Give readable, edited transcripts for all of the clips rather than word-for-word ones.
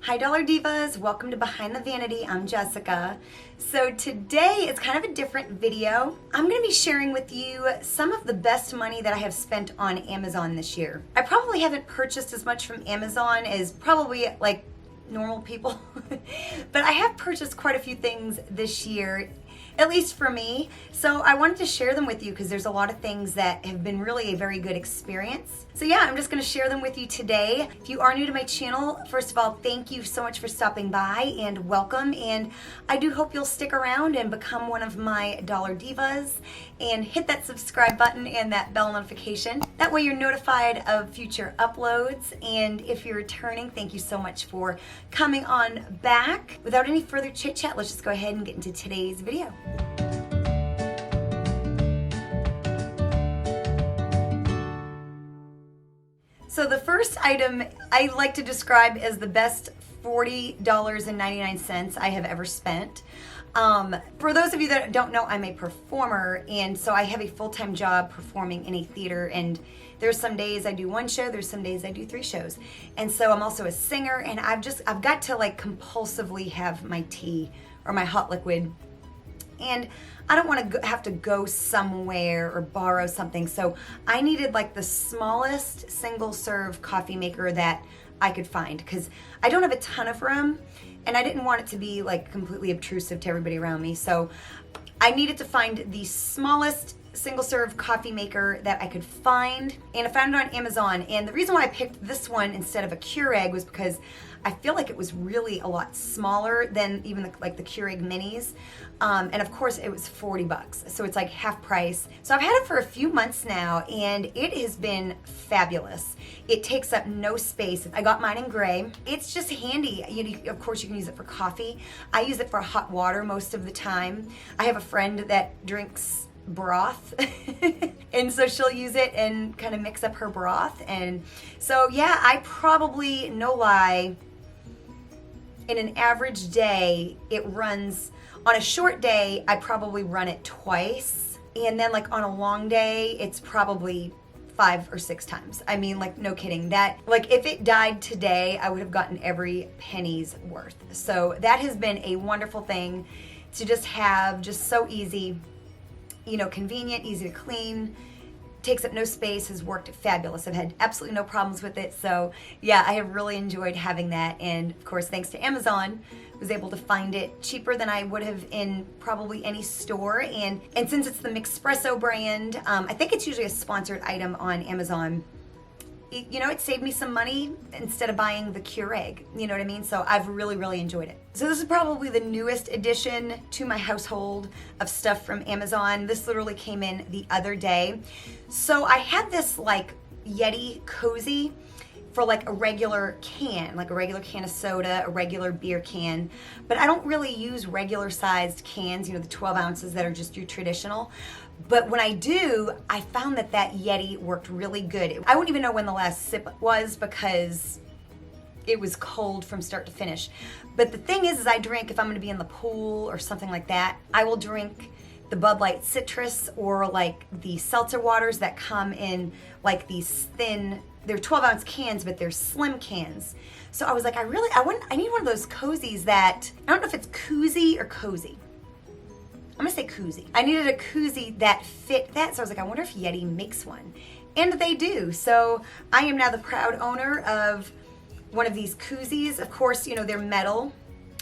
Hi Dollar Divas, welcome to Behind the Vanity. I'm Jessica. So today is kind of a different video. I'm going to be sharing with you some of the best money that I have spent on Amazon this year. I probably haven't purchased as much from Amazon as probably like normal people, but I have purchased quite a few things this year, at least for me. So I wanted to share them with you because there's a lot of things that have been really a very good experience. So yeah, I'm just going to share them with you today. If you are new to my channel, first of all, thank you so much for stopping by and welcome. And I do hope you'll stick around and become one of my Dollar Divas and hit that subscribe button and that bell notification. That way you're notified of future uploads. And if you're returning, thank you so much for coming on back. Without any further chit chat, let's just go ahead and get into today's video. So the first item I like to describe as the best $40.99 I have ever spent. For those of you that don't know, I'm a performer, and so I have a full-time job performing in a theater, and there's some days I do one show, there's some days I do 3 shows. And so I'm also a singer, and I've got to like compulsively have my tea or my hot liquid. And I don't want to have to go somewhere or borrow something. So I needed like the smallest single serve coffee maker that I could find because I don't have a ton of room and I didn't want it to be like completely obtrusive to everybody around me. So I needed to find the smallest single serve coffee maker that I could find, and I found it on Amazon. And the reason why I picked this one instead of a Keurig was because I feel like it was really a lot smaller than even the Keurig minis. And of course it was 40 bucks. So it's like half price. So I've had it for a few months now and it has been fabulous. It takes up no space. I got mine in gray. It's just handy. Of course you can use it for coffee. I use it for hot water most of the time. I have a friend that drinks broth and so she'll use it and kind of mix up her broth. And so yeah, I probably, no lie, in an average day it runs, on a short day I probably run it twice, and then like on a long day it's probably 5 or 6 times. I mean, like, no kidding. That, like, if it died today I would have gotten every penny's worth. So that has been a wonderful thing to just have, just so easy, you know, convenient, easy to clean, takes up no space, has worked fabulous. I've had absolutely no problems with it. So yeah, I have really enjoyed having that. And of course, thanks to Amazon, was able to find it cheaper than I would have in probably any store. And since it's the Mixpresso brand, I think it's usually a sponsored item on Amazon. It saved me some money instead of buying the Keurig, you know what I mean? So I've really, really enjoyed it. So this is probably the newest addition to my household of stuff from Amazon. This literally came in the other day. So I had this like YETI cozy for like a regular can of soda, a regular beer can, but I don't really use regular sized cans, the 12 ounces that are just your traditional. But when I do, I found that YETI worked really good. I wouldn't even know when the last sip was because it was cold from start to finish. But the thing is I drink, if I'm gonna be in the pool or something like that, I will drink the Bud Light Citrus or like the seltzer waters that come in like these thin, they're 12 ounce cans, but they're slim cans. So I was like, I need one of those cozies that, I don't know if it's koozie or cozy. I'm gonna say koozie. I needed a koozie that fit that, so I was like, I wonder if YETI makes one. And they do. So I am now the proud owner of one of these koozies. Of course, they're metal,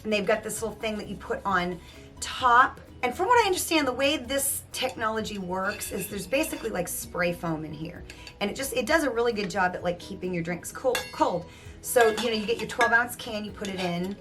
and they've got this little thing that you put on top. And from what I understand, the way this technology works is there's basically like spray foam in here. And it does a really good job at like keeping your drinks cold. So, you get your 12 ounce can, you put it in,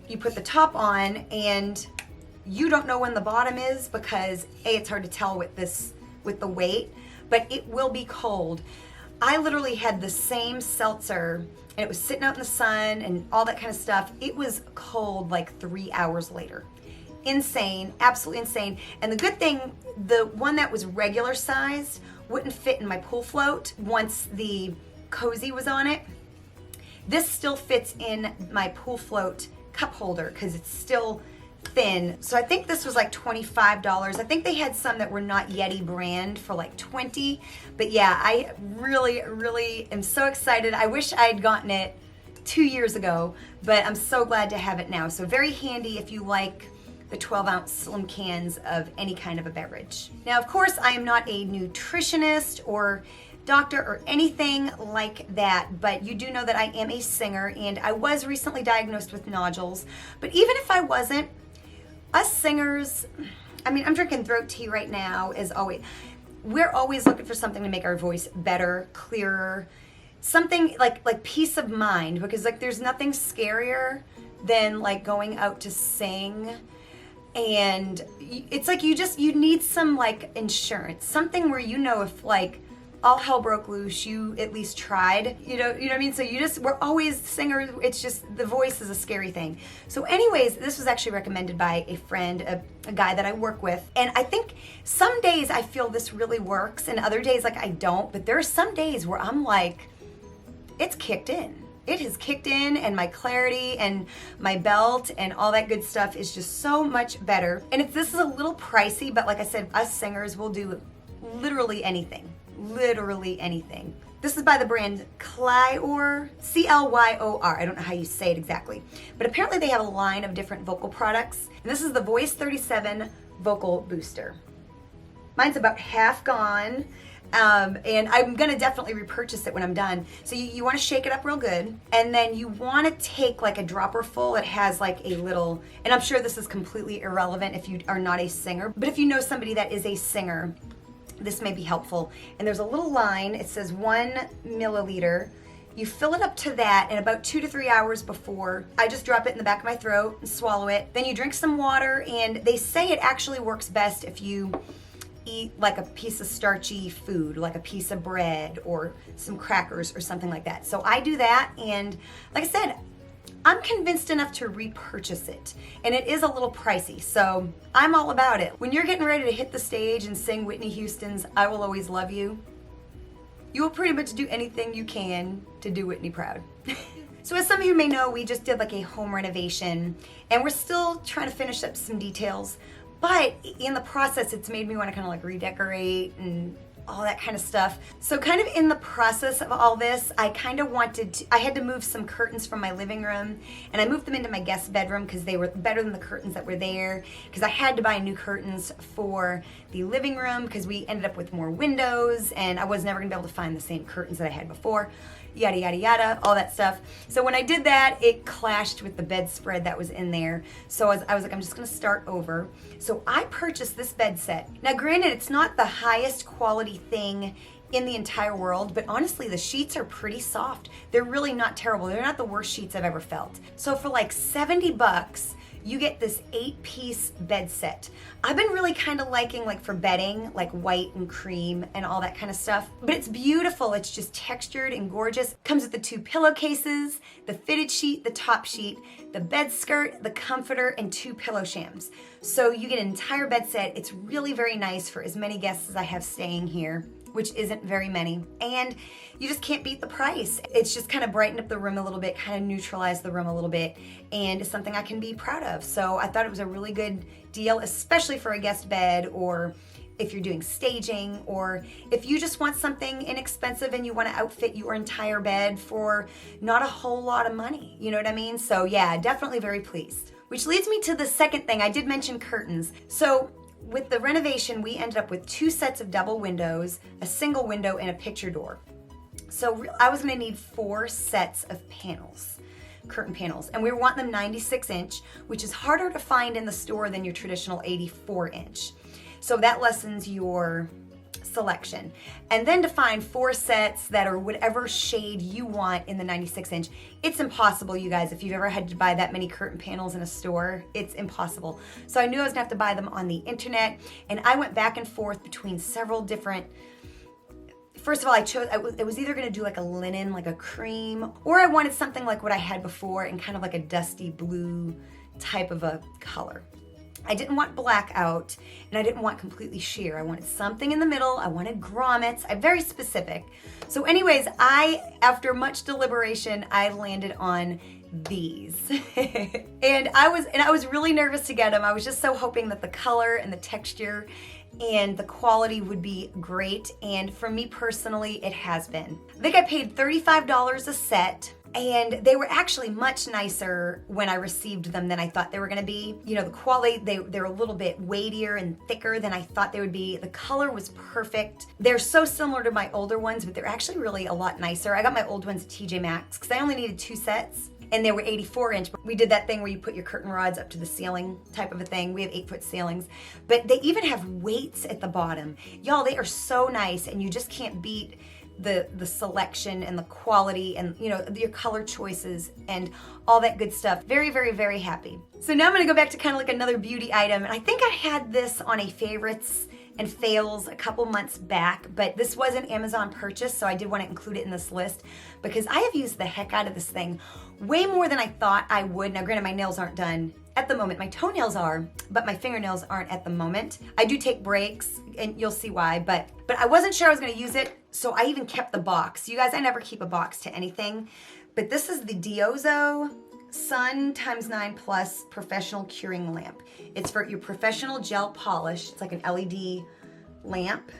you put the top on, and you don't know when the bottom is because it's hard to tell with the weight, but it will be cold. I literally had the same seltzer and it was sitting out in the sun and all that kind of stuff. It was cold like 3 hours later. Insane, absolutely insane. And the good thing, the one that was regular sized wouldn't fit in my pool float once the cozy was on it. This still fits in my pool float cup holder because it's still thin. So I think this was like $25. I think they had some that were not YETI brand for like $20. But yeah, I really, really am so excited. I wish I had gotten it 2 years ago, but I'm so glad to have it now. So very handy if you like the 12-ounce slim cans of any kind of a beverage. Now, of course, I am not a nutritionist or doctor or anything like that, but you do know that I am a singer, and I was recently diagnosed with nodules. But even if I wasn't, us singers, I mean, I'm drinking throat tea right now as always. We're always looking for something to make our voice better, clearer, something like peace of mind, because like there's nothing scarier than like going out to sing, and it's like you need some like insurance, something where you know if like all hell broke loose, you at least tried, you know what I mean? So we're always singers, it's just, the voice is a scary thing. So anyways, this was actually recommended by a friend, a guy that I work with. And I think some days I feel this really works and other days like I don't, but there are some days where I'm like, it's kicked in. It has kicked in, and my clarity and my belt and all that good stuff is just so much better. And this is a little pricey, but like I said, us singers will do literally anything. Literally anything. This is by the brand Clyor, Clyor. I don't know how you say it exactly, but apparently they have a line of different vocal products. And this is the Voice 37 Vocal Booster. Mine's about half gone, and I'm gonna definitely repurchase it when I'm done. So you wanna shake it up real good, and then you wanna take like a dropper full. It has like a little, and I'm sure this is completely irrelevant if you are not a singer, but if you know somebody that is a singer, this may be helpful. And there's a little line, it says 1 milliliter. You fill it up to that, and about 2 to 3 hours before, I just drop it in the back of my throat and swallow it. Then you drink some water, and they say it actually works best if you eat like a piece of starchy food, like a piece of bread or some crackers or something like that. So I do that, and like I said, I'm convinced enough to repurchase it, and it is a little pricey, so I'm all about it. When you're getting ready to hit the stage and sing Whitney Houston's I Will Always Love You, you will pretty much do anything you can to do Whitney proud. So as some of you may know, we just did like a home renovation, and we're still trying to finish up some details, but in the process, it's made me want to kind of like redecorate and all that kind of stuff. So kind of in the process of all this, I kind of I had to move some curtains from my living room, and I moved them into my guest bedroom because they were better than the curtains that were there, because I had to buy new curtains for the living room because we ended up with more windows, and I was never gonna be able to find the same curtains that I had before. Yada, yada, yada, all that stuff. So when I did that, it clashed with the bedspread that was in there. So I was like, I'm just gonna start over. So I purchased this bed set. Now granted, it's not the highest quality thing in the entire world, but honestly, the sheets are pretty soft. They're really not terrible. They're not the worst sheets I've ever felt. So for like 70 bucks, you get this 8-piece bed set. I've been really kind of liking, like for bedding, like white and cream and all that kind of stuff. But it's beautiful. It's just textured and gorgeous. Comes with the 2 pillowcases, the fitted sheet, the top sheet, the bed skirt, the comforter, and 2 pillow shams. So you get an entire bed set. It's really very nice for as many guests as I have staying here, which isn't very many. And you just can't beat the price. It's just kind of brightened up the room a little bit, kind of neutralized the room a little bit, and it's something I can be proud of. So I thought it was a really good deal, especially for a guest bed, or if you're doing staging, or if you just want something inexpensive and you want to outfit your entire bed for not a whole lot of money. You know what I mean? So yeah, definitely very pleased. Which leads me to the second thing. I did mention curtains. So with the renovation, we ended up with 2 sets of double windows, a single window, and a picture door. So I was gonna need 4 sets of panels, curtain panels, and we were wanting them 96-inch, which is harder to find in the store than your traditional 84-inch. So that lessens your selection. And then to find 4 sets that are whatever shade you want in the 96-inch, it's impossible, you guys. If you've ever had to buy that many curtain panels in a store, it's impossible. So I knew I was gonna have to buy them on the internet, and I went back and forth between several different. First of all, I was either gonna do like a linen, like a cream, or I wanted something like what I had before in kind of like a dusty blue type of a color. I didn't want blackout, and I didn't want completely sheer. I wanted something in the middle. I wanted grommets. I'm very specific. So anyways, after much deliberation, I landed on these. and I was really nervous to get them. I was just so hoping that the color and the texture and the quality would be great, and for me personally, it has been. I think I paid $35 a set, And they were actually much nicer when I received them than I thought they were gonna be. You know, the quality, they're a little bit weightier and thicker than I thought they would be. The color was perfect. They're so similar to my older ones, but they're actually really a lot nicer. I got my old ones at TJ Maxx because I only needed 2 sets. And they were 84-inch. We did that thing where you put your curtain rods up to the ceiling type of a thing. We have 8-foot ceilings. But they even have weights at the bottom. Y'all, they are so nice, and you just can't beat the selection and the quality and, you know, your color choices and all that good stuff. Very, very, very happy. So now I'm gonna go back to kind of like another beauty item. And I think I had this on a favorites and fails a couple months back, but this was an Amazon purchase, so I did want to include it in this list because I have used the heck out of this thing way more than I thought I would. Now granted, my nails aren't done at the moment. My toenails are, but my fingernails aren't at the moment. I do take breaks, and you'll see why, but I wasn't sure I was gonna use it, so I even kept the box. You guys, I never keep a box to anything, but this is the Diozo Sun x9 Plus Professional Curing Lamp. It's for your professional gel polish. It's like an LED lamp.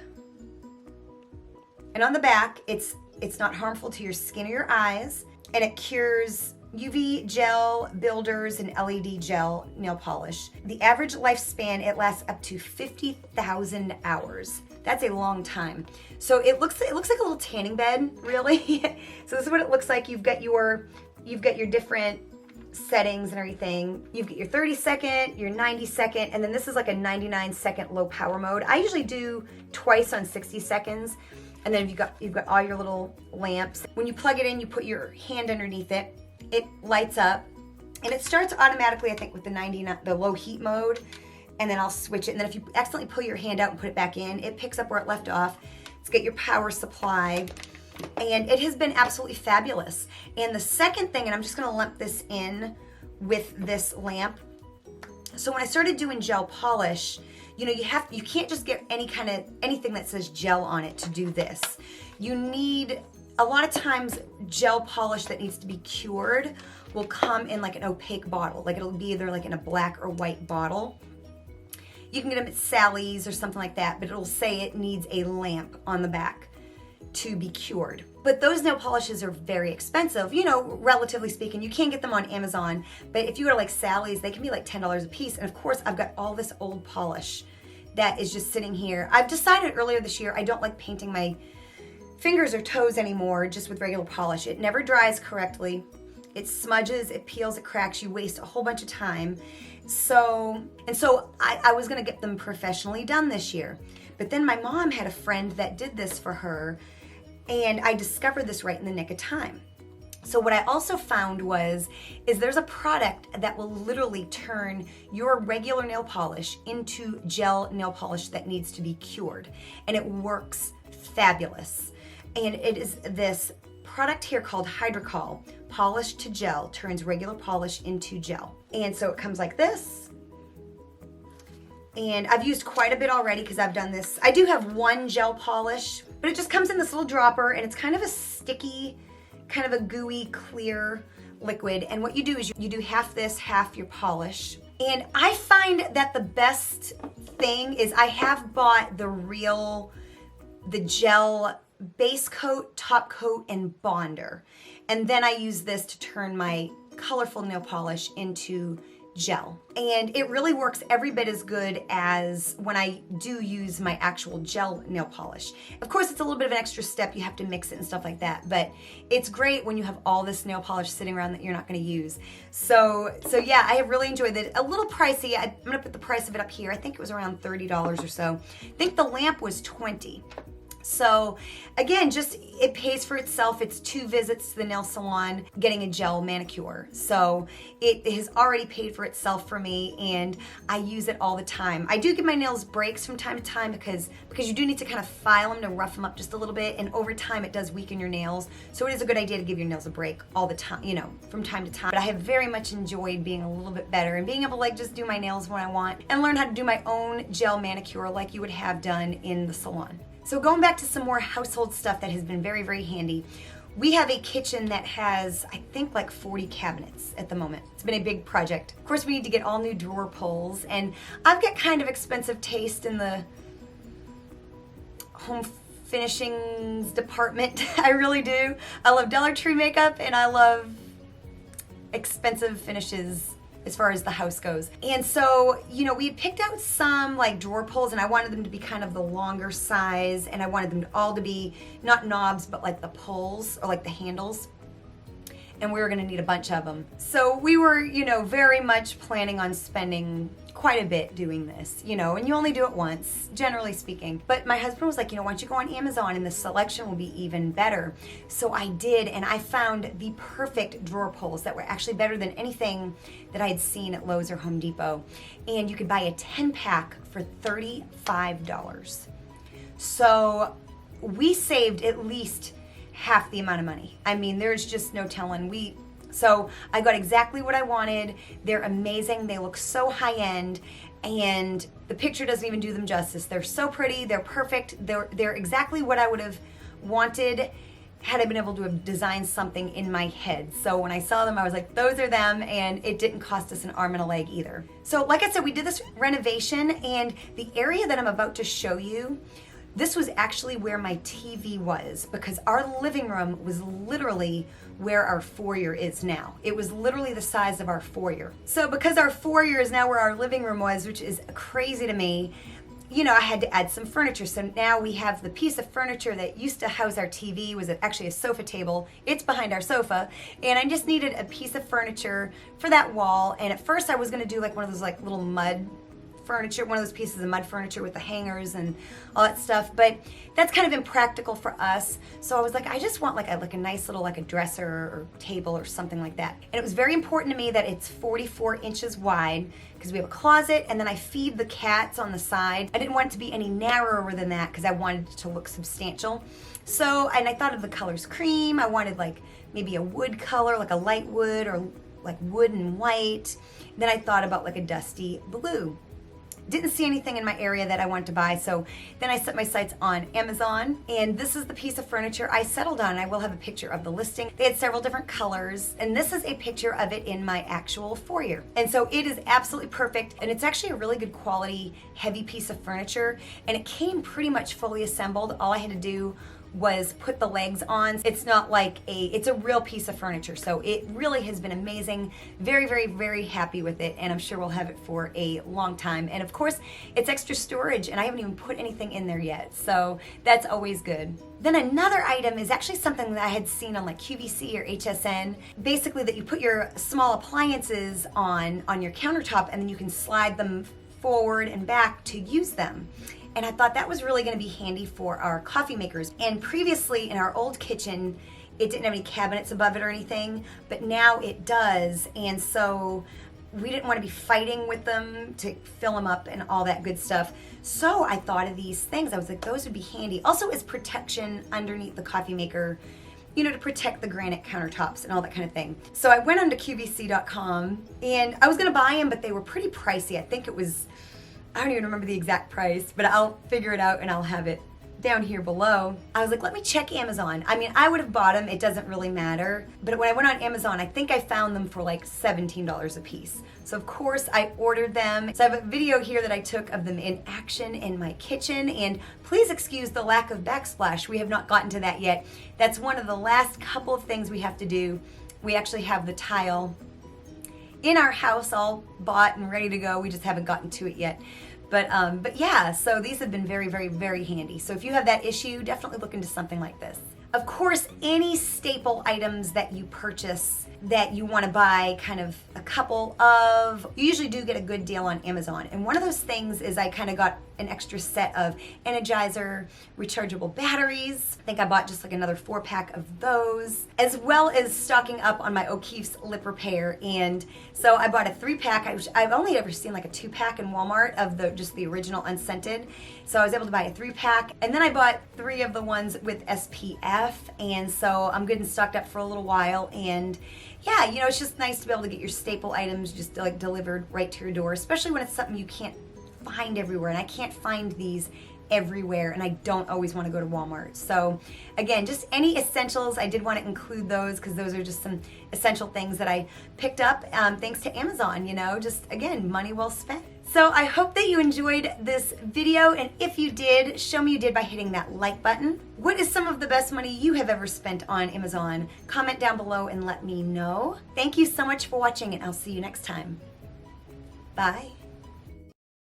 And on the back, it's not harmful to your skin or your eyes, and it cures UV gel builders and LED gel nail polish. The average lifespan, it lasts up to 50,000 hours. That's a long time. So it looks like a little tanning bed, really. So this is what it looks like. You've got your different settings and everything. You've got your 30-second, your 90-second, and then this is like a 99-second low power mode. I usually do twice on 60 seconds. And then you've got all your little lamps. When you plug it in, you put your hand underneath it. It lights up, and it starts automatically, I think, with the low heat mode, and then I'll switch it. And then if you accidentally pull your hand out and put it back in, it picks up where it left off. It's got your power supply, and it has been absolutely fabulous. And the second thing, and I'm just gonna lump this in with this lamp. So when I started doing gel polish, you know, you can't just get anything that says gel on it to do this. You need, a lot of times, gel polish that needs to be cured will come in like an opaque bottle. Like it'll be either like in a black or white bottle. You can get them at Sally's or something like that, but it'll say it needs a lamp on the back to be cured. But those nail polishes are very expensive, you know, relatively speaking. You can get them on Amazon, but if you go to like Sally's, they can be like $10 a piece. And of course, I've got all this old polish that is just sitting here. I've decided earlier this year, I don't like painting my fingers or toes anymore just with regular polish. It never dries correctly. It smudges, it peels, it cracks. You waste a whole bunch of time. So I was gonna get them professionally done this year. But then my mom had a friend that did this for her, and I discovered this right in the nick of time. So what I also found is there's a product that will literally turn your regular nail polish into gel nail polish that needs to be cured. And it works fabulous. And it is this product here called Hydrocol. Polish to gel, turns regular polish into gel. And so it comes like this. And I've used quite a bit already because I've done this. I do have one gel polish, but it just comes in this little dropper, and it's kind of a sticky, kind of a gooey, clear liquid. And what you do is you do half this, half your polish. And I find that the best thing is I have bought the gel base coat, top coat, and bonder. And then I use this to turn my colorful nail polish into gel. And it really works every bit as good as when I do use my actual gel nail polish. Of course, it's a little bit of an extra step. You have to mix it and stuff like that, but it's great when you have all this nail polish sitting around that you're not gonna use. So yeah, I have really enjoyed it. A little pricey. I'm gonna put the price of it up here. I think it was around $30 or so. I think the lamp was $20. So again, just it pays for itself. It's 2 visits to the nail salon getting a gel manicure. So it has already paid for itself for me, and I use it all the time. I do give my nails breaks from time to time because you do need to kind of file them to rough them up just a little bit, and over time it does weaken your nails. So it is a good idea to give your nails a break all the time, you know, from time to time. But I have very much enjoyed being a little bit better and being able to like just do my nails when I want and learn how to do my own gel manicure like you would have done in the salon. So going back to some more household stuff that has been very, very handy. We have a kitchen that has, I think, like 40 cabinets at the moment. It's been a big project. Of course, we need to get all new drawer pulls, and I've got kind of expensive taste in the home finishings department. I really do. I love Dollar Tree makeup and I love expensive finishes as far as the house goes. And so, you know, we had picked out some like drawer pulls and I wanted them to be kind of the longer size and I wanted them all to be not knobs but like the pulls or like the handles. And we were gonna need a bunch of them. So we were, you know, very much planning on spending quite a bit doing this, you know, and you only do it once, generally speaking. But my husband was like, you know, why don't you go on Amazon and the selection will be even better. So I did, and I found the perfect drawer pulls that were actually better than anything that I had seen at Lowe's or Home Depot. And you could buy a 10-pack for $35. So we saved at least half the amount of money. I mean, there's just no telling. So I got exactly what I wanted. They're amazing. They look so high end and the picture doesn't even do them justice. They're so pretty. They're perfect. They're exactly what I would have wanted had I been able to have designed something in my head. So when I saw them, I was like, those are them, and it didn't cost us an arm and a leg either. So like I said, we did this renovation, and the area that I'm about to show you, this was actually where my TV was, because our living room was literally where our foyer is now. It was literally the size of our foyer. So because our foyer is now where our living room was, which is crazy to me, you know, I had to add some furniture. So now we have the piece of furniture that used to house our TV, was actually a sofa table. It's behind our sofa. And I just needed a piece of furniture for that wall. And at first I was gonna do like one of those like little mud furniture, one of those pieces of mud furniture with the hangers and all that stuff, but that's kind of impractical for us. So I was like, I just want like a nice little like a dresser or table or something like that. And it was very important to me that it's 44 inches wide because we have a closet and then I feed the cats on the side. I didn't want it to be any narrower than that because I wanted it to look substantial. So, and I thought of the colors cream. I wanted like maybe a wood color, like a light wood or like wood and white. Then I thought about like a dusty blue. Didn't see anything in my area that I wanted to buy, so then I set my sights on Amazon, and this is the piece of furniture I settled on. I will have a picture of the listing. They had several different colors, and this is a picture of it in my actual foyer. And so it is absolutely perfect, and it's actually a really good quality, heavy piece of furniture, and it came pretty much fully assembled. All I had to do was put the legs on. It's not like it's a real piece of furniture. So it really has been amazing. Very, very, very happy with it. And I'm sure we'll have it for a long time. And of course, it's extra storage and I haven't even put anything in there yet. So that's always good. Then another item is actually something that I had seen on like QVC or HSN. Basically that you put your small appliances on your countertop and then you can slide them forward and back to use them. And I thought that was really gonna be handy for our coffee makers. And previously in our old kitchen, it didn't have any cabinets above it or anything, but now it does. And so we didn't wanna be fighting with them to fill them up and all that good stuff. So I thought of these things. I was like, those would be handy. Also as protection underneath the coffee maker, you know, to protect the granite countertops and all that kind of thing. So I went onto QVC.com and I was gonna buy them, but they were pretty pricey. I think it was, I don't even remember the exact price, but I'll figure it out and I'll have it down here below. I was like, let me check Amazon. I mean, I would have bought them, it doesn't really matter. But when I went on Amazon, I think I found them for like $17 a piece. So of course I ordered them. So I have a video here that I took of them in action in my kitchen. And please excuse the lack of backsplash. We have not gotten to that yet. That's one of the last couple of things we have to do. We actually have the tile in our house all bought and ready to go. We just haven't gotten to it yet. But yeah, so these have been very, very, very handy. So if you have that issue, definitely look into something like this. Of course, any staple items that you purchase that you want to buy kind of a couple of, you usually do get a good deal on Amazon. And one of those things is I kind of got an extra set of Energizer rechargeable batteries. I think I bought just like another 4-pack of those, as well as stocking up on my O'Keeffe's lip repair. And so I bought a 3-pack. I've only ever seen like a 2-pack in Walmart of just the original unscented. So I was able to buy a 3-pack. And then I bought 3 of the ones with SPF. And so I'm good and stocked up for a little while. And yeah, you know, it's just nice to be able to get your staple items just like delivered right to your door, especially when it's something you can't find everywhere. And I can't find these everywhere and I don't always want to go to Walmart. So again, just any essentials, I did want to include those because those are just some essential things that I picked up thanks to Amazon, you know, just again, money well spent. So I hope that you enjoyed this video, and if you did, show me you did by hitting that like button. What is some of the best money you have ever spent on Amazon? Comment down below and let me know. Thank you so much for watching, and I'll see you next time. Bye.